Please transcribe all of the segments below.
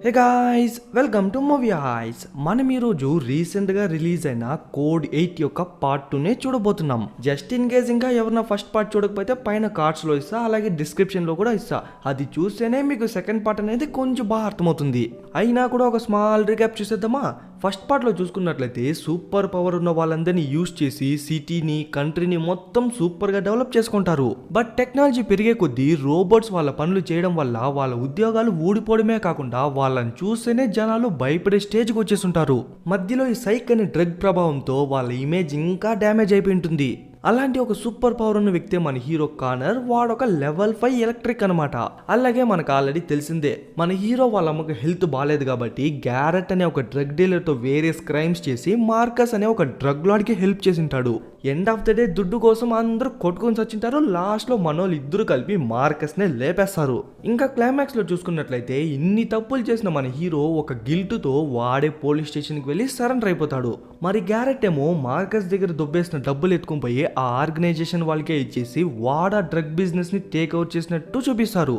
Hey guys, welcome to movie hi's. మనం ఈరోజు రీసెంట్గా రిలీజ్ అయిన కోడ్ 8 యొక్క పార్ట్ 2నే చూడబోతున్నాం. జస్ట్ ఇన్ కేస్ ఇంకా ఎవరైనా ఫస్ట్ పార్ట్ చూడకపోతే పైన కార్డ్స్లో ఇస్తా, అలాగే డిస్క్రిప్షన్లో కూడా ఇస్తా. అది చూస్తేనే మీకు సెకండ్ పార్ట్ అనేది కొంచెం బాగా అర్థమవుతుంది. అయినా కూడా ఒక స్మాల్ రీక్యాప్ చూసేద్దామా? ఫస్ట్ పార్ట్లో చూసుకున్నట్లయితే సూపర్ పవర్ ఉన్న వాళ్ళందరినీ యూజ్ చేసి సిటీని, కంట్రీని మొత్తం సూపర్గా డెవలప్ చేసుకుంటారు. బట్ టెక్నాలజీ పెరిగే కొద్దీ రోబోట్స్ వాళ్ళ పనులు చేయడం వల్ల వాళ్ళ ఉద్యోగాలు ఊడిపోవడమే కాకుండా వాళ్ళని చూస్తేనే జనాలు భయపడే స్టేజ్కి వచ్చేస్తుంటారు. మధ్యలో ఈ సైక్ అనే డ్రగ్ ప్రభావంతో వాళ్ళ ఇమేజ్ ఇంకా డ్యామేజ్ అయిపోయి ఉంటుంది. అలాంటి ఒక సూపర్ పవర్ ఉన్న వ్యక్తి మన హీరో కానర్. వాడొక లెవెల్ 5 ఎలక్ట్రిక్ అనమాట. అలాగే మనకు ఆల్రెడీ తెలిసిందే, మన హీరో వాళ్ళ అమ్మకు హెల్త్ బాగాలేదు కాబట్టి గ్యారెట్ అనే ఒక డ్రగ్ డీలర్తో వేరియస్ క్రైమ్స్ చేసి మార్కస్ అనే ఒక డ్రగ్ లాడ్కి హెల్ప్ చేసింటాడు. ఎండ్ ఆఫ్ ద డే దుడ్డు కోసం అందరూ కొట్టుకొని చచ్చింటారు. లాస్ట్లో మనోళ్ళు ఇద్దరు కలిపి మార్కస్నే లేపేస్తారు. ఇంకా క్లైమాక్స్లో చూసుకున్నట్లయితే ఇన్ని తప్పులు చేసిన మన హీరో ఒక గిల్టుతో వాడే పోలీస్ స్టేషన్కి వెళ్ళి సరెండర్ అయిపోతాడు. మరి గ్యారెట్ ఏమో మార్కస్ దగ్గర దొబ్బేసిన డబ్బులు ఎత్తుకుని పోయి ఆ ఆర్గనైజేషన్ వాళ్ళకే ఇచ్చేసి వాడా డ్రగ్ బిజినెస్ ని టేక్ అవుట్ చేసినట్టు చూపిస్తారు.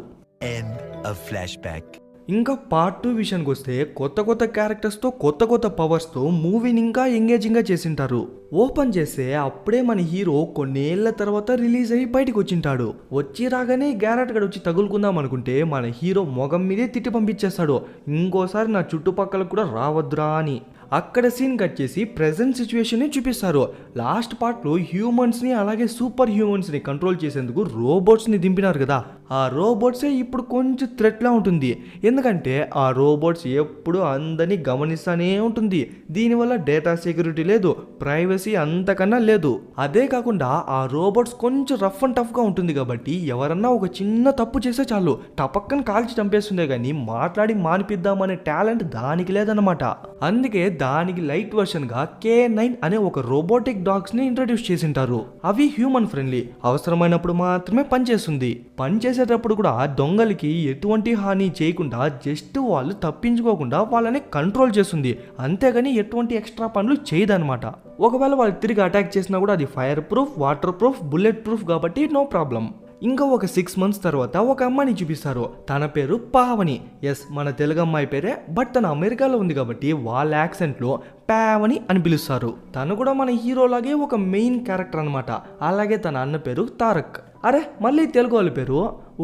ఇంకా పార్ట్ 2 విషయానికి వస్తే కొత్త కొత్త క్యారెక్టర్స్తో కొత్త కొత్త పవర్స్తో మూవీని ఇంకా ఎంగేజింగ్గా చేసింటారు. ఓపెన్ చేస్తే అప్పుడే మన హీరో కొన్నేళ్ల తర్వాత రిలీజ్ అయ్యి బయటకు వచ్చింటాడు. వచ్చి రాగానే గ్యారెట్ గడ వచ్చి తగులుకుందాం అనుకుంటే మన హీరో మొగం మీదే తిట్టి పంపించేస్తాడు. ఇంకోసారి నా చుట్టుపక్కల కూడా రావద్దురా అని. అక్కడ సీన్ కట్ చేసి ప్రెజెంట్ సిచ్యువేషన్ చూపిస్తారు. లాస్ట్ పార్ట్లో హ్యూమన్స్ని అలాగే సూపర్ హ్యూమన్స్ని కంట్రోల్ చేసేందుకు రోబోట్స్ని దింపినారు కదా. ఆ రోబోట్సే ఇప్పుడు కొంచెం థ్రెట్లా ఉంటుంది. ఎందుకంటే ఆ రోబోట్స్ ఎప్పుడు అందరినీ గమనిస్తూనే ఉంటుంది. దీనివల్ల డేటా సెక్యూరిటీ లేదు, ప్రైవసీ అంతకన్నా లేదు. అదే కాకుండా ఆ రోబోట్స్ కొంచెం రఫ్ అండ్ టఫ్గా ఉంటుంది కాబట్టి ఎవరన్నా ఒక చిన్న తప్పు చేస్తే చాలు టపక్కన కాల్చి చంపేస్తుందే కానీ మాట్లాడి మానిపిద్దామనే టాలెంట్ దానికి లేదన్నమాట. అందుకే దానికి లైట్ వర్షన్ గా K9 అనే ఒక రోబోటిక్ డాగ్స్ ని ఇంట్రడ్యూస్ చేసింటారు. అవి హ్యూమన్ ఫ్రెండ్లీ, అవసరమైనప్పుడు మాత్రమే పనిచేస్తుంది. పనిచేసేటప్పుడు కూడా దొంగలకి ఎటువంటి హాని చేయకుండా జస్ట్ వాళ్ళు తప్పించుకోకుండా వాళ్ళని కంట్రోల్ చేస్తుంది. అంతేగాని ఎటువంటి ఎక్స్ట్రా పనులు చేయదన్నమాట. ఒకవేళ వాళ్ళు తిరిగి అటాక్ చేసినా కూడా అది fire proof, water proof, bullet proof కాబట్టి నో ప్రాబ్లం. ఇంకా ఒక 6 months తర్వాత ఒక అమ్మాయిని చూపిస్తారు. తన పేరు పావని. ఎస్, మన తెలుగు అమ్మాయి పేరే, బట్ తన అమెరికాలో ఉంది కాబట్టి వాళ్ళ యాక్సెంట్లో పావని అని పిలుస్తారు. తను కూడా మన హీరోలాగే ఒక మెయిన్ క్యారెక్టర్ అనమాట. అలాగే తన అన్న పేరు తారక్. అరే, మళ్ళీ తెలుగు వాళ్ళ పేరు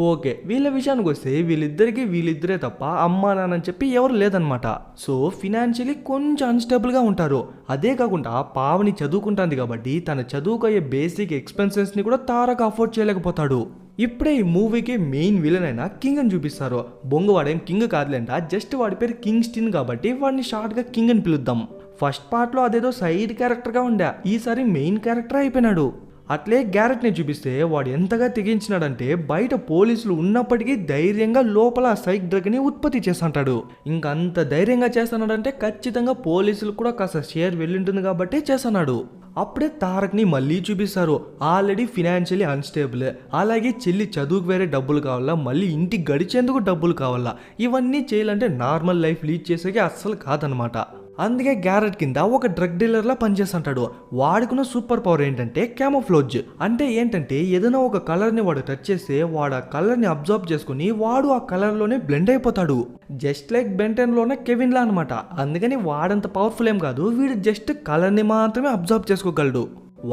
ఓకే. వీళ్ళ విషయానికి వస్తే వీళ్ళిద్దరే తప్ప అమ్మా నాన్న చెప్పి ఎవరు లేదనమాట. సో ఫినాన్షియలీ కొంచెం అన్స్టేబుల్గా ఉంటారు. అదే కాకుండా పావని చదువుకుంటుంది కాబట్టి తన చదువుకయ్యే బేసిక్ ఎక్స్పెన్సెస్ని కూడా తారక్ అఫోర్డ్ చేయలేకపోతాడు. ఇప్పుడే ఈ మూవీకి మెయిన్ విలన్ అయిన కింగ్ అని చూపిస్తారు. బొంగవాడేం కింగ్ కాదులేంట, జస్ట్ వాడి పేరు కింగ్స్టన్ కాబట్టి వాడిని షార్ట్గా కింగ్ అని పిలుద్దాం. ఫస్ట్ పార్ట్లో అదేదో సైడ్ క్యారెక్టర్గా ఉండే, ఈసారి మెయిన్ క్యారెక్టర్ అయిపోయినాడు. అట్లే గ్యారెట్ని చూపిస్తే వాడు ఎంతగా తెగించినాడంటే బయట పోలీసులు ఉన్నప్పటికీ ధైర్యంగా లోపల సైక్ డ్రగ్ని ఉత్పత్తి చేస్తుంటాడు. ఇంకంత ధైర్యంగా చేస్తున్నాడంటే ఖచ్చితంగా పోలీసులు కూడా కాస్త షేర్ వెళ్ళింటుంది కాబట్టి చేస్తున్నాడు. అప్పుడే తారక్ని మళ్ళీ చూపిస్తారు. ఆల్రెడీ ఫినాన్షియలీ అన్స్టేబుల్, అలాగే చెల్లి చదువుకు వేరే డబ్బులు కావాలా, మళ్ళీ ఇంటికి గడిచేందుకు డబ్బులు కావాలా. ఇవన్నీ చేయాలంటే నార్మల్ లైఫ్ లీడ్ చేసేకి అస్సలు కాదనమాట. అందుకే గ్యారెట్ కింద ఒక డ్రగ్ డీలర్లా పనిచేస్తుంటాడు. వాడుకున్న సూపర్ పవర్ ఏంటంటే క్యామోఫ్లోజ్. అంటే ఏంటంటే ఏదైనా ఒక కలర్ని వాడు టచ్ చేస్తే వాడు ఆ కలర్ని అబ్జర్వ్ చేసుకుని వాడు ఆ కలర్లోనే బ్లెండ్ అయిపోతాడు. జస్ట్ లైక్ బెంటెన్లోనే కెవిన్లా అనమాట. అందుకని వాడంత పవర్ఫుల్ ఏం కాదు, వీడు జస్ట్ కలర్ని మాత్రమే అబ్జర్వ్ చేసుకోగలడు.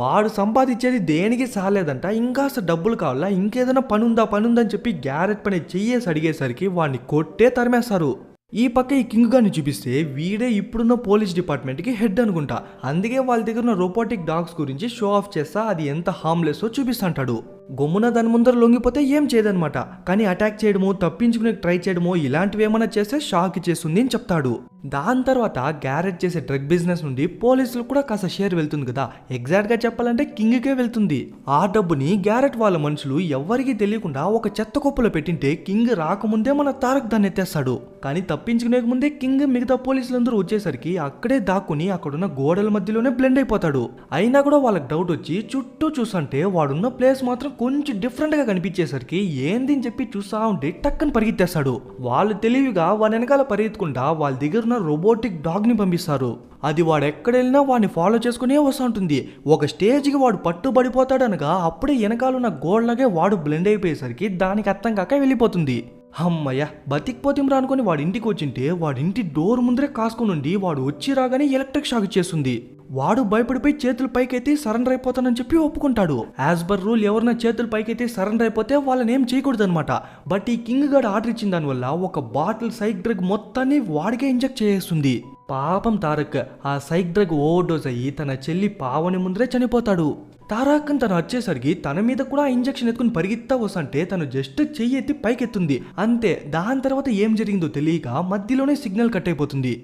వాడు సంపాదించేది దేనికి సాలేదంట, ఇంకాస్త డబ్బులు కావాలా, ఇంకేదైనా పనుందని చెప్పి గ్యారెట్ పని చెయ్యేసి అడిగేసరికి వాడిని కొట్టే తరిమేస్తారు. ఈ పక్క ఈ కింగ్ గారిని చూపిస్తే వీడే ఇప్పుడున్న పోలీస్ డిపార్ట్మెంట్కి హెడ్ అనుకుంటా. అందుకే వాళ్ళ దగ్గర ఉన్న రోబోటిక్ డాగ్స్ గురించి షో ఆఫ్ చేస్తా అది ఎంత హార్మ్లెస్సో చూపిస్తుంటాడు. గమ్మున దాని ముందర లొంగిపోతే ఏం చేయదనమాట, కానీ అటాక్ చేయడమో తప్పించుకునే ట్రై చేయడమో ఇలాంటివి ఏమైనా చేస్తే షాక్ ఇచ్చేస్తుంది అని చెప్తాడు. దాని తర్వాత గ్యారెట్ చేసే డ్రగ్ బిజినెస్ నుండి పోలీసులు కూడా కాస్త షేర్ వెళ్తుంది కదా. ఎగ్జాక్ట్గా చెప్పాలంటే కింగ్కే వెళ్తుంది. ఆ డబ్బుని గ్యారెట్ వాళ్ళ మనుషులు ఎవ్వరికీ తెలియకుండా ఒక చెత్త కుప్పలో పెట్టింటే కింగ్ రాకముందే మన తారక్ దాన్ని ఎత్తేస్తాడు. కానీ తప్పించుకునే ముందే కింగ్ మిగతా పోలీసులందరూ వచ్చేసరికి అక్కడే దాక్కుని అక్కడున్న గోడల మధ్యలోనే బ్లెండ్ అయిపోతాడు. అయినా కూడా వాళ్ళకి డౌట్ వచ్చి చుట్టూ చూస్తుంటే వాడున్న ప్లేస్ మాత్రం కొంచెం డిఫరెంట్గా కనిపించేసరికి ఏంది అని చెప్పి చూస్తా ఉంటే టక్కని పరిగెత్తేస్తాడు. వాళ్ళు తెలివిగా వాడి వెనకాల పరిగెత్తుకుంటా వాళ్ళ దగ్గర ఉన్న రోబోటిక్ డాగ్ని పంపిస్తారు. అది వాడు ఎక్కడెళ్ళినా వాడిని ఫాలో చేసుకునే వస్తూ ఉంటుంది. ఒక స్టేజ్కి వాడు పట్టుబడిపోతాడనగా అప్పుడే వెనకాలన్న గోడలాగే వాడు బ్లెండ్ అయిపోయేసరికి దానికి అర్థం కాక వెళ్ళిపోతుంది. అమ్మయ్య బతికిపోతిం రానుకొని వాడి ఇంటికి వచ్చింటే వాడింటి డోర్ ముందరే కాసుకొని ఉండి వాడు వచ్చి రాగానే ఎలక్ట్రిక్ షాక్ ఇచ్చేస్తుంది. వాడు భయపడిపోయి చేతులు పైకెత్తి సరెండర్ అయిపోతానని చెప్పి ఒప్పుకుంటాడు. యాజ్ పర్ రూల్ ఎవరైనా చేతులు పైకెత్తి సరెండర్ అయిపోతే వాళ్ళని ఏం చేయకూడదు అనమాట. బట్ ఈ కింగ్ గార్డ్ ఆర్డర్ ఇచ్చిన దానివల్ల ఒక బాటిల్ సైక్ డ్రగ్ మొత్తాన్ని వాడికే ఇంజెక్ట్ చేస్తుంది. పాపం తారక్ ఆ సైక్ డ్రగ్ ఓవర్డోస్ అయ్యి తన చెల్లి పావని ముందరే చనిపోతాడు. తారక్ తను వచ్చేసరికి తన మీద కూడా ఇంజెక్షన్ ఎత్తుకుని పరిగెత్తా వస్తుంటే తను జస్ట్ చెయ్యి ఎత్తి పైకెత్తుంది అంతే. దాని తర్వాత ఏం జరిగిందో తెలియక మధ్యలోనే సిగ్నల్ కట్ అయిపోతుంది.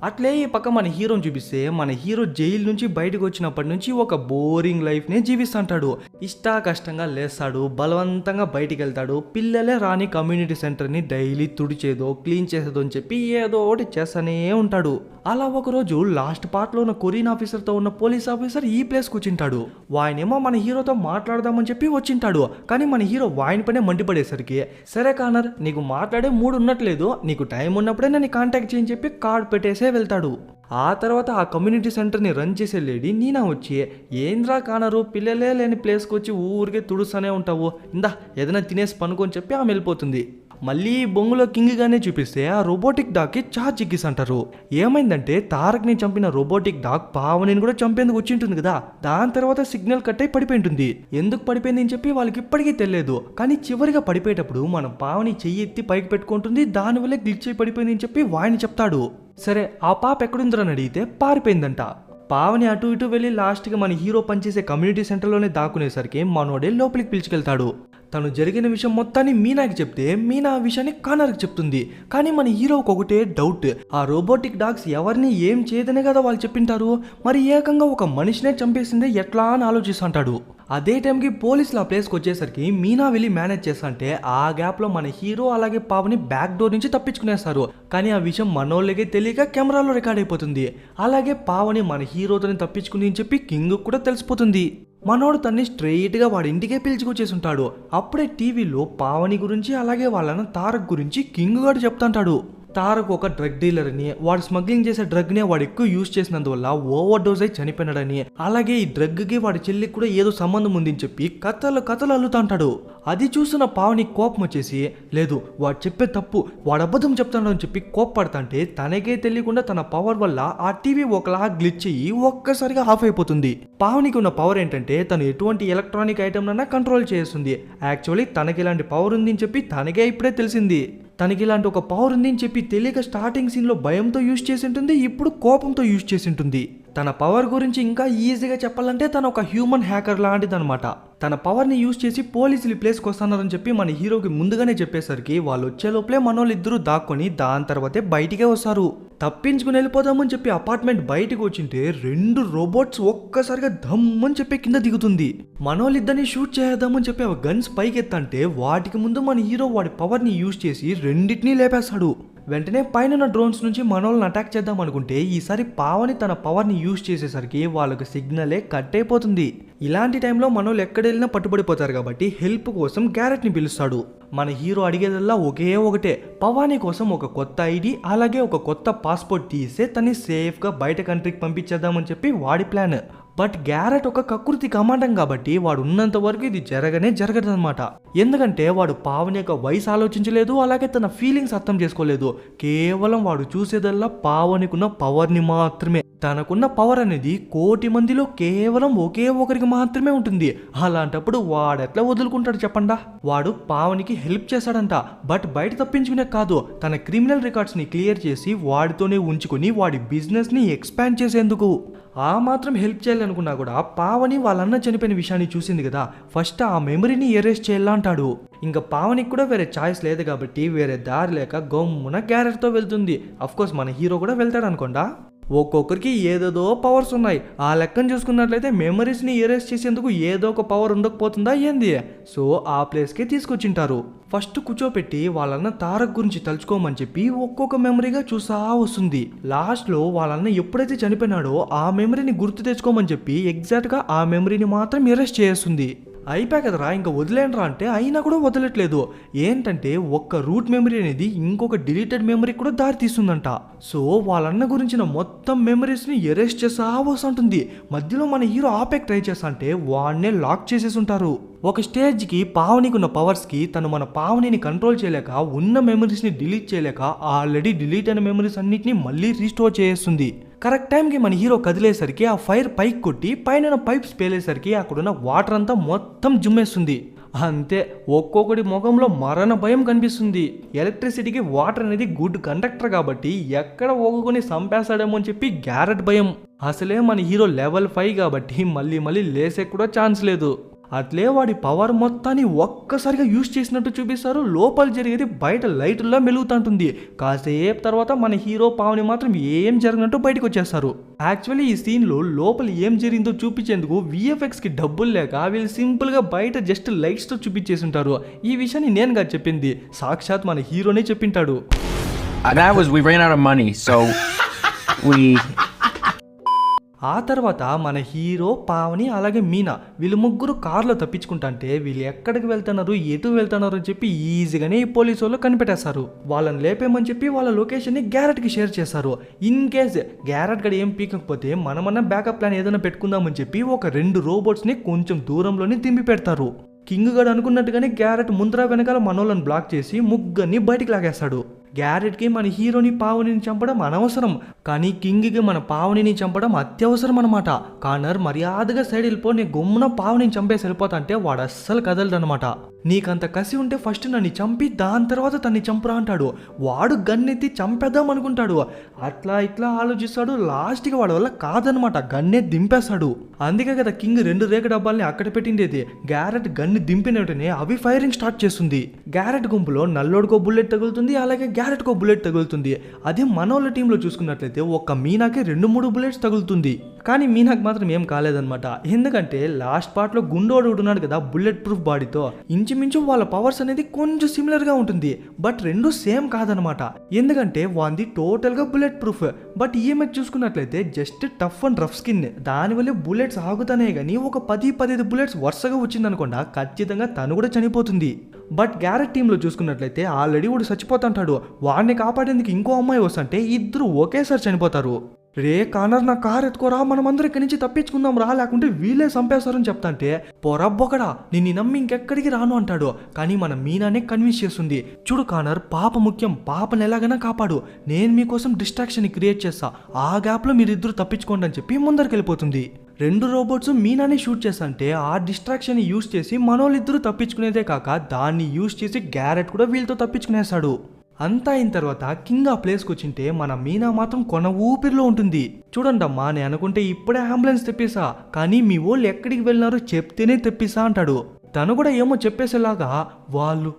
అట్లే ఈ పక్క మన హీరోని చూపిస్తే మన హీరో జైలు నుంచి బయటకు వచ్చినప్పటి నుంచి ఒక బోరింగ్ లైఫ్నే జీవిస్తుంటాడు. ఇష్టా కష్టంగా లేస్తాడు, బలవంతంగా బయటికి వెళ్తాడు. పిల్లలే రాని కమ్యూనిటీ సెంటర్ని డైలీ తుడిచేదో క్లీన్ చేసేదో అని చెప్పి ఏదో ఒకటి చేస్తూనే ఉంటాడు. అలా ఒకరోజు లాస్ట్ పార్ట్లో ఉన్న కొరియన్ ఆఫీసర్తో ఉన్న పోలీస్ ఆఫీసర్ ఈ ప్లేస్కి వచ్చింటాడు. వాయనేమో మన హీరోతో మాట్లాడదామని చెప్పి వచ్చింటాడు. కానీ మన హీరో వాయిన్ పైనే మండిపడేసరికి, సరే కానర్ నీకు మాట్లాడే మూడు ఉన్నట్లేదు, నీకు టైం ఉన్నప్పుడే నన్ను కాంటాక్ట్ చేయని చెప్పి కార్డ్ పెట్టేసే వెళ్తాడు. ఆ తర్వాత ఆ కమ్యూనిటీ సెంటర్ని రన్ చేసే లేడీ నీనా వచ్చి, ఏంద్రా కానరు పిల్లలే లేని ప్లేస్కి వచ్చి ఊరికే తుడుస్తూనే ఉంటావు, ఇందా ఏదైనా తినేసి పనుకొని చెప్పి ఆమె వెళ్ళిపోతుంది. మళ్ళీ బొంగులో కింగ్ గానే చూపిస్తే ఆ రోబోటిక్ డాగ్ కి చిక్కిస్ అంటారు. ఏమైందంటే తారక్ ని చంపిన రోబోటిక్ డాగ్ పావనిని కూడా చంపేందుకు వచ్చింటుంది కదా. దాని తర్వాత సిగ్నల్ కట్ అయి పడిపోయి ఉంటుంది. ఎందుకు పడిపోయింది అని చెప్పి వాళ్ళకి ఇప్పటికీ తెలియదు. కానీ చివరిగా పడిపోయేటప్పుడు మనం పావని చెయ్యి ఎత్తి పైకి పెట్టుకుంటుంది, దానివల్లే గ్లిచ్ అయి పడిపోయింది అని చెప్పి వాయిని చెప్తాడు. సరే ఆ పాప ఎక్కడుందని అడిగితే పారిపోయిందంట. పావని అటు ఇటు వెళ్ళి లాస్ట్కి మన హీరో పనిచేసే కమ్యూనిటీ సెంటర్లోనే దాక్కునేసరికి మనోడే లోపలికి పిలుచుకెళ్తాడు. తను జరిగిన విషయం మొత్తాన్ని మీనాకి చెప్తే మీనా ఆ విషయాన్ని కానర్కి చెప్తుంది. కానీ మన హీరోకి ఒకటే డౌట్, ఆ రోబోటిక్ డాగ్స్ ఎవరిని ఏం చేయదనే కదా వాళ్ళు చెప్పింటారు, మరి ఏకంగా ఒక మనిషినే చంపేసిందే ఎట్లా అని ఆలోచిస్తుంటాడు. అదే టైంకి పోలీసులు ఆ ప్లేస్కి వచ్చేసరికి మీనా వెళ్ళి మేనేజ్ చేస్తుంటే ఆ గ్యాప్లో మన హీరో అలాగే పావని బ్యాక్ డోర్ నుంచి తప్పించుకునేస్తారు. కానీ ఆ విషయం మనోళ్ళకే తెలియక కెమెరాలో రికార్డ్ అయిపోతుంది. అలాగే పావని మన హీరోతోని తప్పించుకుంది అని చెప్పి కింగ్ కూడా తెలిసిపోతుంది. మనోడు తన్ని స్ట్రెయిట్గా వాడి ఇంటికే పిలుచుకొచ్చేసి ఉంటాడు. అప్పుడే టీవీలో పావని గురించి అలాగే వాళ్ళన్న తారక్ గురించి కింగ్ గారు చెప్తుంటాడు. తారక్ ఒక డ్రగ్ డీలర్ అని, వాడు స్మగ్లింగ్ చేసే డ్రగ్ నే వాడు ఎక్కువ యూజ్ చేసినందువల్ల ఓవర్ డోస్ అయి చనిపోయినాడని, అలాగే ఈ డ్రగ్ కి వాడి చెల్లికి కూడా ఏదో సంబంధం ఉందని చెప్పి కథలు అల్లుతాంటాడు. అది చూసిన పావని కోపం వచ్చేసి, లేదు వాడు చెప్పే తప్పు, వాడు అబద్ధం చెప్తాడు అని చెప్పి కోప్పడతాంటే తనకే తెలియకుండా తన పవర్ వల్ల ఆ టీవీ ఒకలా గ్లిచ్ అయ్యి ఒక్కసారిగా ఆఫ్ అయిపోతుంది. పావనికి ఉన్న పవర్ ఏంటంటే తను ఎటువంటి ఎలక్ట్రానిక్ ఐటమ్ నన్నా కంట్రోల్ చేస్తుంది. యాక్చువల్లీ తనకి ఇలాంటి పవర్ ఉంది అని చెప్పి తనకే ఇప్పుడే తెలిసింది. తనకి ఇలాంటి ఒక పవర్ ఉంది అని చెప్పి తెలియక స్టార్టింగ్ సీన్లో భయంతో యూజ్ చేసి ఉంటుంది, ఇప్పుడు కోపంతో యూజ్ చేసి ఉంటుంది. తన పవర్ గురించి ఇంకా ఈజీగా చెప్పాలంటే తను ఒక హ్యూమన్ హ్యాకర్ లాంటిదనమాట. తన పవర్ని యూజ్ చేసి పోలీసులు ఈ ప్లేస్కి వస్తున్నారని చెప్పి మన హీరోకి ముందుగానే చెప్పేసరికి వాళ్ళు వచ్చే లోపలే మనోళ్ళు ఇద్దరు దాక్కొని దాని తర్వాతే బయటికే వస్తారు. తప్పించుకుని వెళ్ళిపోదామని చెప్పి అపార్ట్మెంట్ బయటకు వచ్చింటే 2 రోబోట్స్ ఒక్కసారిగా ధమ్మని చెప్పి కింద దిగుతుంది. మనోళ్ళిద్దరిని షూట్ చేద్దామని చెప్పి అవి గన్స్ పైకి ఎత్తంటే వాటికి ముందు మన హీరో వాడి పవర్ని యూజ్ చేసి రెండింటినీ లేపేస్తాడు. వెంటనే పైన డ్రోన్స్ నుంచి మనోళ్ళని అటాక్ చేద్దాం అనుకుంటే ఈసారి పావని తన పవర్ని యూజ్ చేసేసరికి వాళ్ళకు సిగ్నలే కట్ అయిపోతుంది. ఇలాంటి టైంలో మనోళ్ళు ఎక్కడెళ్ళినా పట్టుబడిపోతారు కాబట్టి హెల్ప్ కోసం గ్యారెట్ని పిలుస్తాడు. మన హీరో అడిగేదల్లా ఒకే ఒకటే, పవాని కోసం ఒక కొత్త ఐడి అలాగే ఒక కొత్త పాస్పోర్ట్ తీసే తన్ని సేఫ్గా బయట కంట్రీకి పంపించేద్దామని చెప్పి వాడి ప్లాన్. బట్ గ్యారెట్ ఒక కకృతి కమాండం కాబట్టి వాడు ఉన్నంత వరకు ఇది జరగదన్నమాట. ఎందుకంటే వాడు పావని యొక్క వయసు ఆలోచించలేదు, అలాగే తన ఫీలింగ్స్ అర్థం చేసుకోలేదు. కేవలం వాడు చూసేదల్లా పావనికున్న పవర్ని మాత్రమే. తనకున్న పవర్ అనేది 1,000,000 మందిలో కేవలం ఒకే ఒకరికి మాత్రమే ఉంటుంది. అలాంటప్పుడు వాడెట్లా వదులుకుంటాడు చెప్పండా. వాడు పావనికి హెల్ప్ చేశాడంట, బట్ బయట తప్పించుకునే కాదు, తన క్రిమినల్ రికార్డ్స్ని క్లియర్ చేసి వాడితోనే ఉంచుకొని వాడి బిజినెస్ని ఎక్స్పాండ్ చేసేందుకు. ఆ మాత్రం హెల్ప్ చేయాలనుకున్నా కూడా పావని వాళ్ళన్న చనిపోయిన విషయాన్ని చూసింది కదా, ఫస్ట్ ఆ మెమరీని ఎరేస్ చేయాలంటాడు. ఇంకా పావనికి కూడా వేరే చాయిస్ లేదు కాబట్టి వేరే దారి లేక గమ్మున గ్యారెట్తో వెళ్తుంది. అఫ్కోర్స్ మన హీరో కూడా వెళ్తాడు అనుకోండా. ఒక్కొక్కరికి ఏదేదో పవర్స్ ఉన్నాయి. ఆ లెక్కను చూసుకున్నట్లయితే మెమరీస్ని ఎరేస్ చేసేందుకు ఏదో ఒక పవర్ ఉండకపోతుందా ఏంది. సో ఆ ప్లేస్కి తీసుకొచ్చింటారు. ఫస్ట్ కూర్చోపెట్టి వాళ్ళన్న తారక్ గురించి తలుచుకోమని చెప్పి ఒక్కొక్క మెమరీగా చూసా వస్తుంది. లాస్ట్లో వాళ్ళన్న ఎప్పుడైతే చనిపోయినాడో ఆ మెమరీని గుర్తు తెచ్చుకోమని చెప్పి ఎగ్జాక్ట్గా ఆ మెమరీని మాత్రం ఎరేస్ చేస్తుంది. అయిపోయా కదరా ఇంకా వదిలేండ్రా అంటే అయినా కూడా వదలట్లేదు. ఏంటంటే ఒక్క రూట్ మెమరీ అనేది ఇంకొక డిలీటెడ్ మెమరీ కూడా దారి తీస్తుందంట. సో వాళ్ళన్న గురించిన మొత్తం మెమరీస్ని ఎరేస్ చేసా వస్తుంటుంది. మధ్యలో మన హీరో ఆపేక్ ట్రై చేస్తా అంటే వాడినే లాక్ చేసేసి ఉంటారు. ఒక స్టేజ్కి పావనికి ఉన్న పవర్స్కి తను మన పావనిని కంట్రోల్ చేయలేక ఉన్న మెమరీస్ని డిలీట్ చేయలేక ఆల్రెడీ డిలీట్ అయిన మెమరీస్ అన్నిటిని మళ్ళీ రీస్టోర్ చేస్తుంది. కరెక్ట్ టైంకి మన హీరో కదిలేసరికి ఆ ఫైర్ పైకి కొట్టి పైన పైప్స్ పేలేసరికి అక్కడున్న వాటర్ అంతా మొత్తం జుమ్మేస్తుంది. అంతే ఒక్కొక్కటి ముఖంలో మరణ భయం కనిపిస్తుంది. ఎలక్ట్రిసిటీకి వాటర్ అనేది గుడ్ కండక్టర్ కాబట్టి ఎక్కడ ఒక్కొక్కని చంపేస్తాడేమో అని చెప్పి గ్యారెట్ భయం. అసలే మన హీరో లెవెల్ 5 కాబట్టి మళ్ళీ లేసే కూడా ఛాన్స్ లేదు. అట్లే వాడి పవర్ మొత్తాన్ని ఒక్కసారిగా యూజ్ చేసినట్టు చూపిస్తారు. లోపల జరిగేది బయట లైట్లా మెలుగుతుంటుంది. కాసేపు తర్వాత మన హీరో పావని మాత్రం ఏం జరిగినట్టు బయటకు వచ్చేస్తారు. యాక్చువల్లీ ఈ సీన్లో లోపల ఏం జరిగిందో చూపించేందుకు విఎఫ్ఎక్స్కి డబ్బులు లేక వీళ్ళు సింపుల్గా బయట జస్ట్ లైట్స్తో చూపించేసి ఉంటారు. ఈ విషయాన్ని నేనుగా చెప్పింది, సాక్షాత్ మన హీరోనే చెప్పింటాడు. ఆ తర్వాత మన హీరో పావని అలాగే మీనా వీళ్ళు ముగ్గురు కార్లో తప్పించుకుంటుంటే వీళ్ళు ఎక్కడికి వెళ్తున్నారు ఎటు వెళ్తున్నారు అని చెప్పి ఈజీగానే ఈ పోలీసు వాళ్ళు కనిపెట్టేస్తారు. వాళ్ళని లేపేమని చెప్పి వాళ్ళ లొకేషన్ని గ్యారెట్కి షేర్ చేస్తారు. ఇన్ కేస్ గ్యారెట్ గడ ఏం పీకకపోతే మనమన్నా బ్యాకప్ ప్లాన్ ఏదైనా పెట్టుకుందామని చెప్పి ఒక 2 రోబోట్స్ని కొంచెం దూరంలోనే దింపి పెడతారు. కింగ్ గడు అనుకున్నట్టుగానే గ్యారెట్ ముందర వెనకాల మనోళ్ళని బ్లాక్ చేసి ముగ్గురిని బయటికి లాగేస్తాడు. గ్యారెట్కి మన హీరోని పావనిని చంపడం అనవసరం, కానీ కింగ్కి మన పావనిని చంపడం అత్యవసరం అనమాట. కానర్ మర్యాదగా సైడ్ వెళ్ళిపో, నేను గమ్మున పావనిని చంపేసి వెళ్ళిపోతా అంటే వాడు అస్సలు కదలడనమాట. నీకంత కసి ఉంటే ఫస్ట్ నన్ను చంపి దాని తర్వాత తన్ని చంపురా అంటాడు. వాడు గన్నెత్తి చంపేద్దాం అనుకుంటాడు. అట్లా ఇట్లా ఆలోచిస్తాడు. లాస్ట్కి వాడి వల్ల కాదనమాట, గన్నే దింపేస్తాడు. అందుకే కదా కింగ్ 2 రేఖ డబ్బాల్ని అక్కడ పెట్టిండేది. గ్యారెట్ గన్ని దింపిన వెంటనే అవి ఫైరింగ్ స్టార్ట్ చేస్తుంది. గ్యారెట్ గుంపులో నల్లోడికో బుల్లెట్ తగులుతుంది, అలాగే గ్యారెట్కో బుల్లెట్ తగులుతుంది. అదే మనోళ్ళ టీంలో చూసుకున్నట్లయితే ఒక్క మీనాకి 2-3 బుల్లెట్స్ తగులుతుంది. కానీ మీనాకి మాత్రం ఏం కాలేదనమాట. ఎందుకంటే లాస్ట్ పార్ట్లో గుండోడు ఉన్నాడు కదా బుల్లెట్ ప్రూఫ్ బాడీతో, ఇంచుమించు వాళ్ళ పవర్స్ అనేది కొంచెం సిమిలర్గా ఉంటుంది. బట్ 2 సేమ్ కాదనమాట. ఎందుకంటే వాంది టోటల్గా బుల్లెట్ ప్రూఫ్. బట్ ఈమె చూసుకున్నట్లయితే just tough and rough skin. దానివల్ల బుల్లెట్స్ ఆగుతానే కానీ ఒక 10-15 బుల్లెట్స్ వరుసగా వచ్చిందనుకోండా ఖచ్చితంగా తను కూడా చనిపోతుంది. బట్ గ్యారెట్ టీంలో చూసుకున్నట్లయితే ఆల్రెడీ వాడు చచ్చిపోతుంటాడు. వాడిని కాపాడేందుకు ఇంకో అమ్మాయి వస్తుంటే ఇద్దరు ఒకేసారి చనిపోతారు. రే కానర్ నా కార్ ఎత్తుకోరా, మనమందరం ఇక్కడి నుంచి తప్పించుకుందాం రా, లేకుంటే వీళ్ళే చంపేస్తారని చెప్తాంటే పొరబ్బొకడా నిన్ను నమ్మి ఇంకెక్కడికి రాను అంటాడు. కానీ మన మీనానే కన్విన్స్ చేస్తుంది. చూడు కానర్, పాప ముఖ్యం, పాపను ఎలాగైనా కాపాడు, నేను మీకోసం డిస్ట్రాక్షన్ క్రియేట్ చేస్తా, ఆ గ్యాప్లో మీరిద్దరు తప్పించుకోండి అని చెప్పి ముందరికి వెళ్ళిపోతుంది. 2 రోబోట్స్ మీనానే షూట్ చేస్తుంటే ఆ డిస్ట్రాక్షన్ యూజ్ చేసి మనోళ్ళిద్దరూ తప్పించుకునేదే కాక దాన్ని యూజ్ చేసి గ్యారెట్ కూడా వీళ్ళతో తప్పించుకునేస్తాడు. అంతా అయిన తర్వాత కింగ్ ఆ ప్లేస్కి వచ్చింటే మన మీనా మాత్రం కొన ఊపిరిలో ఉంటుంది. చూడండమ్మా, నేను అనుకుంటే ఇప్పుడే అంబులెన్స్ తెప్పిసా, కానీ మీ వాళ్ళు ఎక్కడికి వెళ్ళినారో చెప్తేనే తెప్పిసా అంటాడు. తను కూడా ఏమో చెప్పేసేలాగా వాళ్ళు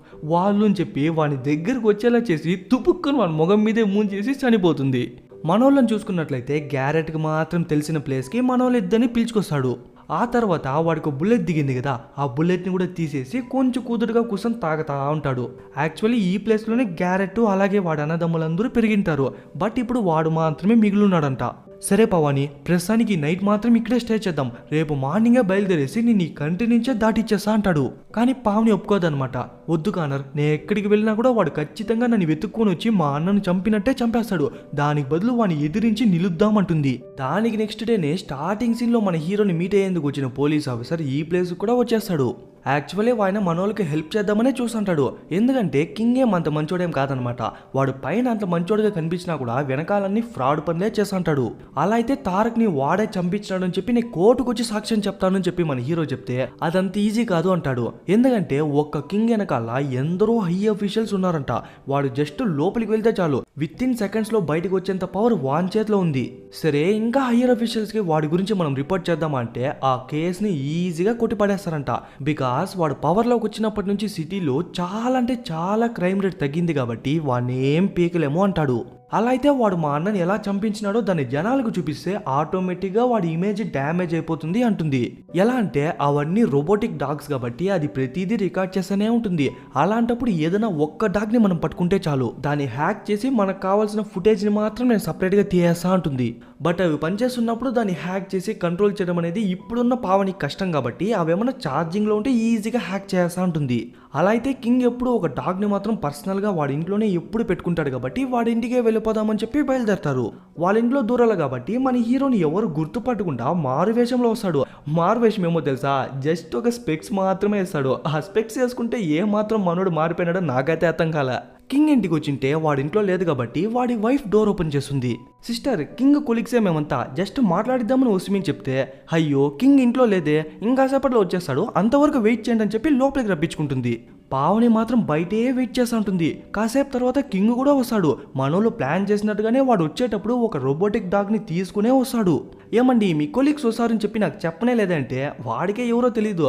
అని చెప్పి వాని దగ్గరికి వచ్చేలా చేసి తుపుక్కుని వాని ముఖం మీదే మూంచేసి చనిపోతుంది. మనోళ్ళని చూసుకున్నట్లయితే గ్యారెట్కి మాత్రం తెలిసిన ప్లేస్కి మనోళ్ళిద్దరిని పిలుచుకొస్తాడు. ఆ తర్వాత వాడికి బుల్లెట్ దిగింది కదా, ఆ బుల్లెట్ని కూడా తీసేసి కొంచెం కూతురుగా కూర్చొని తాగుతా ఉంటాడు. యాక్చువల్లీ ఈ ప్లేస్లోనే గ్యారెట్ అలాగే వాడి అన్నదమ్ములందరూ పెరిగింటారు. బట్ ఇప్పుడు వాడు మాత్రమే మిగిలిన్నాడంట. సరే పవాని, ప్రస్తుతానికి నైట్ మాత్రం ఇక్కడే స్టే చేద్దాం, రేపు మార్నింగే బయలుదేరేసి నేను ఈ కంట్రీ నుంచే దాటిచ్చేస్తా అంటాడు. కానీ పావని ఒప్పుకోదనమాట. వద్దు కానర్, నేను ఎక్కడికి వెళ్ళినా కూడా వాడు ఖచ్చితంగా నన్ను వెతుక్కొని వచ్చి మా అన్నను చంపినట్టే చంపేస్తాడు, దానికి బదులు వాడిని ఎదిరించి నిలుద్దామంటుంది. దానికి నెక్స్ట్ డేనే స్టార్టింగ్ సీన్లో మన హీరోని మీట్ అయ్యేందుకు వచ్చిన పోలీస్ ఆఫీసర్ ఈ ప్లేస్ కూడా వచ్చేస్తాడు. యాక్చువల్లీ ఆయన మనోళ్ళకి హెల్ప్ చేద్దామనే చూస్తుంటాడు. ఎందుకంటే కింగ్ ఏం అంత మంచోడేం కాదనమాట. వాడు పైన అంత మంచోడుగా కనిపించినా కూడా వెనకాలన్నీ ఫ్రాడ్ పనులే చేస్తుంటాడు. అలా అయితే తారక్ని వాడే చంపించాడు అని చెప్పి నేను కోర్టుకు వచ్చి సాక్ష్యం చెప్తానని చెప్పి మన హీరో చెప్తే అదంత ఈజీ కాదు అంటాడు. ఎందుకంటే ఒక్క కింగ్ వెనకాల ఎందరో హై అఫీషియల్స్ ఉన్నారంట. వాడు జస్ట్ లోపలికి వెళ్తే చాలు విత్ ఇన్ సెకండ్స్ లో బయటకు వచ్చేంత పవర్ వాన్ చేతిలో ఉంది. సరే, ఇంకా హయ్యర్ అఫీషియల్స్ కి వాడి గురించి మనం రిపోర్ట్ చేద్దామంటే ఆ కేసుని ఈజీగా కొట్టిపడేస్తారంట. బికాస్ వాడు పవర్లోకి వచ్చినప్పటి నుంచి సిటీలో చాలా అంటే చాలా క్రైమ్ రేట్ తగ్గింది కాబట్టి వాడిని ఏం పీకలేము అంటాడు. అలా అయితే వాడు మా అన్నని ఎలా చంపించినాడో దాన్ని జనాలకు చూపిస్తే ఆటోమేటిక్ గా వాడి ఇమేజ్ డ్యామేజ్ అయిపోతుంది అంటుంది. ఎలా అంటే అవన్నీ రోబోటిక్ డాగ్స్ కాబట్టి అది ప్రతిదీ రికార్డ్ చేస్తూనే ఉంటుంది. అలాంటప్పుడు ఏదైనా ఒక్క డాగ్ ని మనం పట్టుకుంటే చాలు దాన్ని హ్యాక్ చేసి మనకు కావాల్సిన ఫుటేజ్ ని మాత్రం నేను సపరేట్ గా తీయేస్తా అంటుంది. బట్ అవి పనిచేస్తున్నప్పుడు దాన్ని హ్యాక్ చేసి కంట్రోల్ చేయడం అనేది ఇప్పుడున్న పావనికి కష్టం కాబట్టి అవేమన్నా ఛార్జింగ్ లో ఉంటే ఈజీగా హ్యాక్ చేస్తా ఉంటుంది. అలా అయితే కింగ్ ఎప్పుడు ఒక డాగ్ ని మాత్రం పర్సనల్ గా వాడి ఇంట్లోనే ఎప్పుడు పెట్టుకుంటాడు కాబట్టి వాడి ఇంటికే వెళ్ళిపోదామని చెప్పి బయలుదేరతారు. వాళ్ళ ఇంట్లో దూరాలు కాబట్టి మన హీరోని ఎవరు గుర్తుపట్టకుండా మారు వేషంలో వస్తాడు. మారు వేషం ఏమో తెలుసా, జస్ట్ ఒక స్పెక్స్ మాత్రమే వేస్తాడు. ఆ స్పెక్స్ వేసుకుంటే ఏ మాత్రం మనోడు మారిపోయినాడో నాకైతే అర్థం కాల. కింగ్ ఇంటికి వచ్చింటే వాడి ఇంట్లో లేదు కాబట్టి వాడి వైఫ్ డోర్ ఓపెన్ చేస్తుంది. సిస్టర్, కింగ్ కొలిక్సే మేమంతా జస్ట్ మాట్లాడిద్దామని ఉస్మిన్ చెప్తే, అయ్యో కింగ్ ఇంట్లో లేదే, ఇంకాసేపట్లో వచ్చేస్తాడు, అంతవరకు వెయిట్ చేయండి అని చెప్పి లోపలికి రప్పించుకుంటుంది. పావని మాత్రం బయటే వెయిట్ చేస్తూ ఉంటుంది. కాసేపు తర్వాత కింగ్ కూడా వస్తాడు. మనోళ్ళు ప్లాన్ చేసినట్టుగానే వాడు వచ్చేటప్పుడు ఒక రోబోటిక్ డాగ్ ని తీసుకునే వస్తాడు. ఏమండి మీ కొలీగ్స్ వస్తారని చెప్పి నాకు చెప్పనే లేదంటే వాడికే ఎవరో తెలీదు.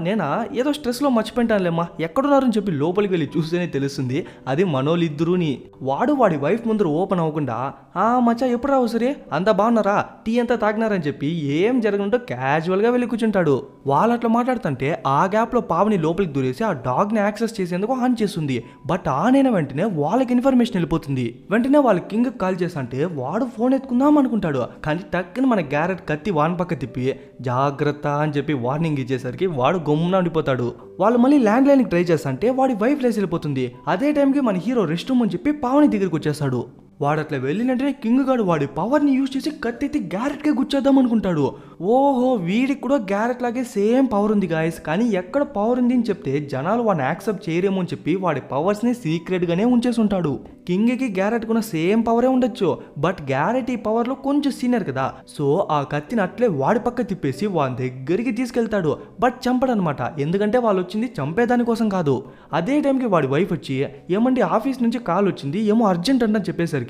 నేనా ఏదో స్ట్రెస్ లో మర్చిపోయింటానులేమ్మా, ఎక్కడున్నారని చెప్పి లోపలికి వెళ్ళి చూస్తేనే తెలుస్తుంది అది మనోళ్ళిద్దరూని. వాడు వాడి వైఫ్ ముందర ఓపెన్ అవ్వకుండా మచ్చా ఎప్పుడు రావు సరే, అంతా బాగున్నారా, టీ అంతా తాగినారని చెప్పి ఏం జరగనుంటో క్యాజువల్ గా వెళ్ళి కూర్చుంటాడు. వాళ్ళు అట్లా మాట్లాడుతుంటే ఆ గ్యాప్ లో పావని లోపలికి దూరేసి ఆ డాగ్ ని యాక్సెస్ చేసేందుకు ఆన్ చేస్తుంది. బట్ ఆన్ అయిన వెంటనే వాళ్ళకి ఇన్ఫర్మేషన్ వెళ్ళిపోతుంది. వెంటనే వాళ్ళు కింగ్ కాల్ చేస్తుంటే వాడు ఫోన్ ఎత్తుకుందాం అనుకుంటాడు. కానీ టక్కున మన గ్యారెట్ కత్తి వాన్ పక్క తిప్పి జాగ్రత్త అని చెప్పి వార్నింగ్ ఇచ్చేసరికి వాడు గమ్మున ఉండిపోతాడు. వాళ్ళు మళ్ళీ ల్యాండ్ లైన్ ట్రై చేస్తుంటే వాడి వైఫ్ లేసి వెళ్ళిపోతుంది. అదే టైంకి మన హీరో రెస్ట్ రూమ్ అని చెప్పి పావని దగ్గరికి వచ్చేస్తాడు. వాడు అట్లా వెళ్ళినట్టే కింగ్ గాడు వాడి పవర్ని యూజ్ చేసి కత్తెత్తి గ్యారెట్కే గుచ్చేద్దాం అనుకుంటాడు. ఓహో, వీడికి కూడా గ్యారెట్ లాగే సేమ్ పవర్ ఉంది గాయస్. కానీ ఎక్కడ పవర్ ఉంది అని చెప్తే జనాలు వాడిని యాక్సెప్ట్ చేయరేమో అని చెప్పి వాడి పవర్స్ని సీక్రెట్ గానే ఉంచేసి ఉంటాడు. కింగ్కి గ్యారెట్ కూడా సేమ్ పవరే ఉండొచ్చు, బట్ గ్యారెట్ ఈ పవర్లో కొంచెం సీనియర్ కదా, సో ఆ కత్తిని అట్లే వాడి పక్క తిప్పేసి వాడి దగ్గరికి తీసుకెళ్తాడు. బట్ చంపడనమాట, ఎందుకంటే వాళ్ళు వచ్చింది చంపేదాని కోసం కాదు. అదే టైంకి వాడి వైఫ్ వచ్చి, ఏమండి ఆఫీస్ నుంచి కాల్ వచ్చింది, ఏమో అర్జెంట్ అంటని చెప్పేసరికి,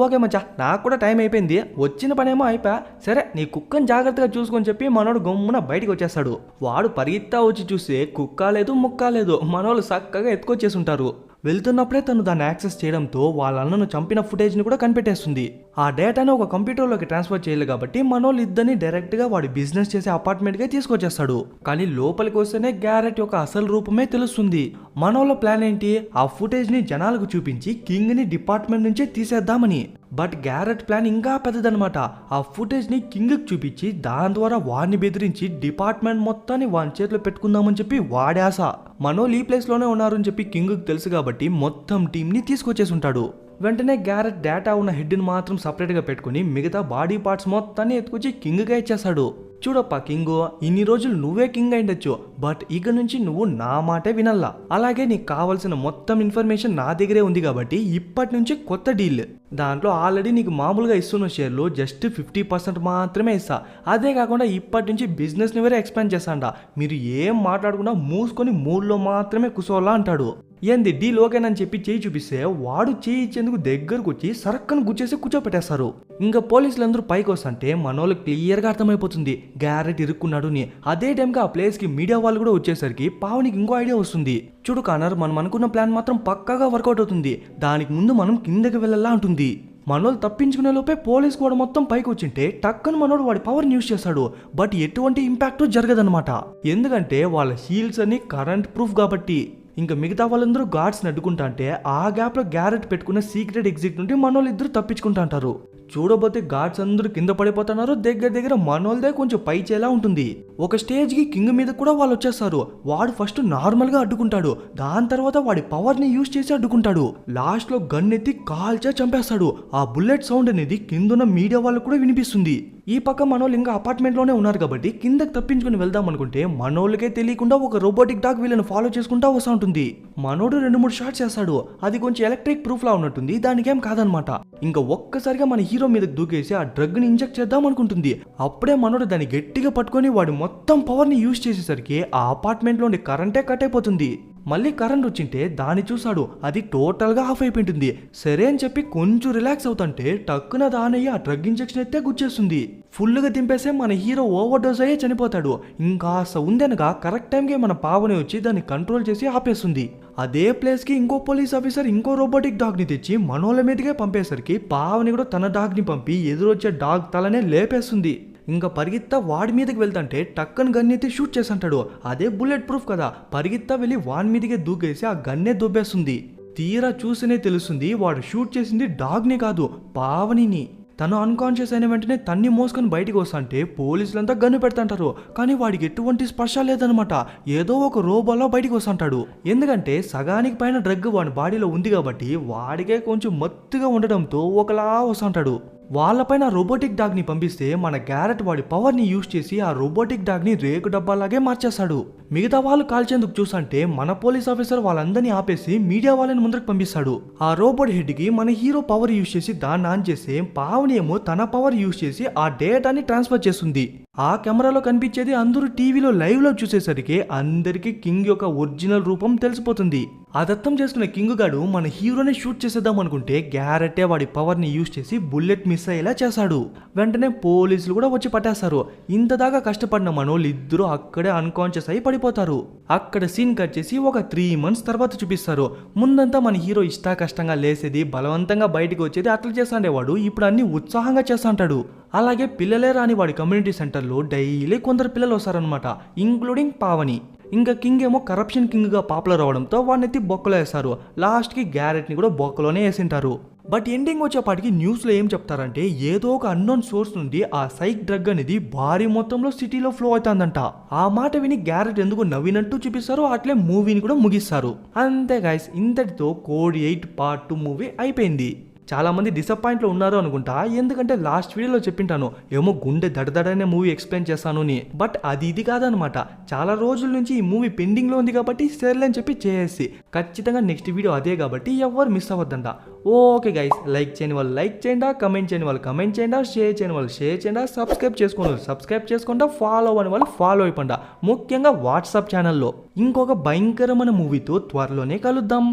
ఓకే మచ్చా, నాకు కూడా టైం అయిపోయింది, వచ్చిన పనేమో అయిపోయా, సరే నీ కుక్కని జాగ్రత్తగా చూసుకొని చెప్పి మనోడు గమ్మున బయటికి వచ్చేస్తాడు. వాడు పరిగెత్తా వచ్చి చూస్తే కుక్క లేదు ముక్క లేదు, మనోళ్ళు చక్కగా ఎత్తుకొచ్చేసి ఉంటారు. వెళ్తున్నప్పుడే తను దాన్ని యాక్సెస్ చేయడంతో వాళ్ళ అన్నను చంపిన ఫుటేజ్ని కూడా కనిపెట్టేస్తుంది. ఆ డేటాను ఒక కంప్యూటర్లోకి ట్రాన్స్ఫర్ చేయాలి కాబట్టి మనోళ్ళు ఇద్దరిని డైరెక్ట్గా వాడి బిజినెస్ చేసే అపార్ట్మెంట్గా తీసుకొచ్చేస్తాడు. కానీ లోపలికి వస్తేనే గ్యారెట్ యొక్క అసలు రూపమే తెలుస్తుంది. మనోళ్ళ ప్లాన్ ఏంటి, ఆ ఫుటేజ్ని జనాలకు చూపించి కింగ్ని డిపార్ట్మెంట్ నుంచే తీసేద్దామని. బట్ గ్యారెట్ ప్లాన్ ఇంకా పెద్దదనమాట. ఆ ఫుటేజ్ని కింగ్కి చూపించి దాని ద్వారా వాడిని బెదిరించి డిపార్ట్మెంట్ మొత్తాన్ని వాని చేతిలో పెట్టుకుందామని చెప్పి వాడి ఆశ. మనోళ్ళు ఈ ప్లేస్లోనే ఉన్నారని చెప్పి కింగ్కి తెలుసు కాబట్టి మొత్తం టీంని తీసుకొచ్చేసి ఉంటాడు. వెంటనే గ్యారెట్ డేటా ఉన్న హెడ్ని మాత్రం సపరేట్గా పెట్టుకుని మిగతా బాడీ పార్ట్స్ మొత్తాన్ని ఎత్తుకొచ్చి కింగ్గా ఇచ్చేస్తాడు. చూడప్పా కింగు, ఇన్ని రోజులు నువ్వే కింగ్ అయిండొచ్చు, బట్ ఇక నుంచి నువ్వు నా మాటే వినల్లా. అలాగే నీకు కావాల్సిన మొత్తం ఇన్ఫర్మేషన్ నా దగ్గరే ఉంది కాబట్టి ఇప్పటి నుంచి కొత్త డీల్. దాంట్లో ఆల్రెడీ నీకు మామూలుగా ఇస్తున్న షేర్లు జస్ట్ 50% మాత్రమే ఇస్తా. అదే కాకుండా ఇప్పటి నుంచి బిజినెస్ని వేరే ఎక్స్పాండ్ చేస్తాండా. మీరు ఏం మాట్లాడకుండా మూసుకొని మూడ్లో మాత్రమే కూర్చోవాలా అంటాడు. ఏంది డీల్ ఓకేనని చెప్పి చేయి చూపిస్తే వాడు చేయి ఇచ్చేందుకు దగ్గరకు వచ్చి సరక్కను గుచ్చేసి కూర్చోపెట్టేస్తారు. ఇంకా పోలీసులు అందరూ పైకి వస్తుంటే మనోళ్ళు క్లియర్గా అర్థమైపోతుంది గ్యారెట్ ఇరుక్కున్నాడు అని. అదే టైంకి ఆ ప్లేస్కి మీడియా వాళ్ళు కూడా వచ్చేసరికి పావనికి ఇంకో ఐడియా వస్తుంది. చూడు కానర్, మనం అనుకున్న ప్లాన్ మాత్రం పక్కాగా వర్కౌట్ అవుతుంది, దానికి ముందు మనం కిందకి వెళ్ళాలా అంటుంది. మనోళ్ళు తప్పించుకునే లోపే పోలీస్ కూడా మొత్తం పైకి వచ్చింటే టక్కను మనోడు వాడి పవర్ యూజ్ చేస్తాడు. బట్ ఎటువంటి ఇంపాక్ట్ జరగదనమాట, ఎందుకంటే వాళ్ళ హీల్స్ అన్ని కరెంట్ ప్రూఫ్ కాబట్టి. ఇంకా మిగతా వాళ్ళందరూ గార్డ్స్ని అడ్డుకుంటా అంటే ఆ గ్యాప్లో గ్యారెట్ పెట్టుకున్న సీక్రెట్ ఎగ్జిట్ నుండి మనోళ్ళు ఇద్దరు తప్పించుకుంటా అంటారు. చూడబోతే గార్డ్స్ అందరూ కింద పడిపోతున్నారు. దగ్గర మనోళ్ళదే కొంచెం పై చేలా ఉంటుంది. ఒక స్టేజ్కి కింగ్ మీద కూడా వాళ్ళు వచ్చేస్తారు. వాడు ఫస్ట్ నార్మల్గా అడ్డుకుంటాడు, దాని తర్వాత వాడి పవర్ని యూజ్ చేసి అడ్డుకుంటాడు. లాస్ట్లో గన్ ఎత్తి కాల్చా చంపేస్తాడు. ఆ బుల్లెట్ సౌండ్ అనేది కిందున్న మీడియా వాళ్ళకు కూడా వినిపిస్తుంది. ఈ పక్క మనోళ్ళు ఇంకా అపార్ట్మెంట్లోనే ఉన్నారు కాబట్టి కిందకి తప్పించుకుని వెళ్దాం అనుకుంటే మనోళ్ళకే తెలియకుండా ఒక రోబోటిక్ డాగ్ వీళ్ళని ఫాలో చేసుకుంటా వస్తూ ఉంటుంది. మనోడు 2-3 షాట్స్ చేస్తాడు. అది కొంచెం ఎలక్ట్రిక్ ప్రూఫ్ లా ఉన్నట్టుంది, దానికేం కాదనమాట. ఇంకా ఒక్కసారిగా మన హీరో మీదకి దూకేసి ఆ డ్రగ్ ని ఇంజెక్ట్ చేద్దాం అనుకుంటుంది. అప్పుడే మనోడు దాన్ని గట్టిగా పట్టుకొని వాడి మొత్తం పవర్ ని యూజ్ చేసేసరికి ఆ అపార్ట్మెంట్ లోని కరెంటే కట్ అయిపోతుంది. మళ్ళీ కరెంట్ వచ్చింటే దాన్ని చూసాడు, అది టోటల్ గా ఆఫ్ అయిపోయింటుంది. సరే అని చెప్పి కొంచెం రిలాక్స్ అవుతుంటే టక్కున దానయ్య ఆ డ్రగ్ ఇంజెక్షన్ అయితే గుచ్చేస్తుంది. ఫుల్ గా దింపేసే మన హీరో ఓవర్ డోస్ అయ్యే చనిపోతాడు. ఇంకా ఉందనగా కరెక్ట్ టైంకి మన పావని వచ్చి దాన్ని కంట్రోల్ చేసి ఆపేస్తుంది. అదే ప్లేస్ కి ఇంకో పోలీస్ ఆఫీసర్ ఇంకో రోబోటిక్ డాగ్ ని తెచ్చి మనోళ్ళ మీదకే పంపేసరికి పావని కూడా తన డాగ్ ని పంపి ఎదురొచ్చే డాగ్ తలనే లేపేస్తుంది. ఇంకా పరిగెత్తా వాడి మీదకి వెళ్తుంటే టక్కన్ గన్నెత్తి షూట్ చేసంటాడు. అదే బుల్లెట్ ప్రూఫ్ కదా, పరిగెత్తా వెళ్ళి వాడి మీదకే దూకేసి ఆ గన్నే దొబ్బేస్తుంది. తీరా చూసినే తెలుస్తుంది వాడు షూట్ చేసింది డాగ్ని కాదు, పావనిని. తను అన్కాన్షియస్ అయిన వెంటనే తన్ని మోసుకొని బయటికి వస్తుంటే పోలీసులంతా గన్ను పెడతాంటారు. కానీ వాడికి ఎటువంటి స్పర్శ లేదనమాట. ఏదో ఒక రోబోలో బయటికి వస్తుంటాడు. ఎందుకంటే సగానికి పైన డ్రగ్ వాడి బాడీలో ఉంది కాబట్టి వాడికే కొంచెం మత్తుగా ఉండడంతో ఒకలా వస్తుంటాడు. వాళ్ళపైన రోబోటిక్ డాగ్ ని పంపిస్తే మన గ్యారెట్ వాడి పవర్ ని యూజ్ చేసి ఆ రోబోటిక్ డాగ్ ని రేకు డబ్బాలాగే మార్చేస్తాడు. మిగతా వాళ్ళు కాల్చేందుకు చూసంటే మన పోలీస్ ఆఫీసర్ వాళ్ళందరినీ ఆపేసి మీడియా వాళ్ళని ముందరకు పంపిస్తాడు. ఆ రోబోట్ హెడ్ కి మన హీరో పవర్ యూజ్ చేసి దాన్ని ఆన్ చేస్తే పావని ఏమో తన పవర్ యూజ్ చేసి ఆ డేటాని ట్రాన్స్ఫర్ చేస్తుంది. ఆ కెమెరాలో కనిపించేది అందరూ టీవీలో లైవ్ లో చూసేసరికి అందరికి కింగ్ యొక్క ఒరిజినల్ రూపం తెలిసిపోతుంది. అదర్థం చేసుకున్న కింగ్ గాడు మన హీరోని షూట్ చేసేద్దాం అనుకుంటే గ్యారెట్టే వాడి పవర్ ని యూజ్ చేసి బుల్లెట్ మిస్ అయ్యేలా చేశాడు. వెంటనే పోలీసులు కూడా వచ్చి పట్టేస్తారు. ఇంతదాకా కష్టపడిన మనోళ్ళు ఇద్దరు అక్కడే అన్కాన్షియస్ అయి పడిపోతారు. అక్కడ సీన్ కట్ చేసి ఒక 3 months తర్వాత చూపిస్తారు. ముందంతా మన హీరో ఇష్టా కష్టంగా లేసేది, బలవంతంగా బయటికి వచ్చేది అట్లా చేస్తాండేవాడు. ఇప్పుడు అన్ని ఉత్సాహంగా చేస్తాంటాడు. అలాగే పిల్లలే రాని వాడి కమ్యూనిటీ సెంటర్లో డైలీ కొందరు పిల్లలు వస్తారనమాట, ఇంక్లూడింగ్ పావని. ఇంకా కింగ్ ఏమో కరప్షన్ కింగ్ గా పాపులర్ అవడంతో వాడిని బొక్కలో వేస్తారు. లాస్ట్ కి గ్యారెట్ ని కూడా బొక్కలోనే వేసింటారు. బట్ ఎండింగ్ వచ్చేపాటికి న్యూస్ లో ఏం చెప్తారంటే ఏదో ఒక అన్నోన్ సోర్స్ నుండి ఆ సైక్ డ్రగ్ అనేది భారీ మొత్తంలో సిటీలో ఫ్లో అవుతుందంట. ఆ మాట విని గ్యారెట్ ఎందుకు నవ్వినట్టు చూపిస్తారు. అట్లే మూవీని కూడా ముగిస్తారు. అంతే గైస్, ఇంతటితో కోడ్ 8 Part 2 మూవీ అయిపోయింది. చాలా మంది డిసప్పాయింట్ లో ఉన్నారు అనుకుంటా, ఎందుకంటే లాస్ట్ వీడియోలో చెప్పింటాను ఏమో గుండె దడదడనే మూవీ ఎక్స్ప్లెయిన్ చేస్తాను అని. బట్ ఇది కాదనమాట. చాలా రోజుల నుంచి ఈ మూవీ పెండింగ్ లో ఉంది కాబట్టి సర్లే అని చెప్పి చేసి ఖచ్చితంగా నెక్స్ట్ వీడియో అదే కాబట్టి ఎవరు మిస్ అవ్వద్దంట. ఓకే గైస్, లైక్ చేయని వాళ్ళు లైక్ చేయండి, కమెంట్ చేయని వాళ్ళు కమెంట్ చేయండి, షేర్ చేయని వాళ్ళు షేర్ చేయండి, సబ్స్క్రైబ్ చేసుకోండి, ఫాలో అవ్వని వాళ్ళు ఫాలో అయిపోండి. ముఖ్యంగా వాట్సాప్ ఛానల్లో ఇంకొక భయంకరమైన మూవీతో త్వరలోనే కలుద్దాం.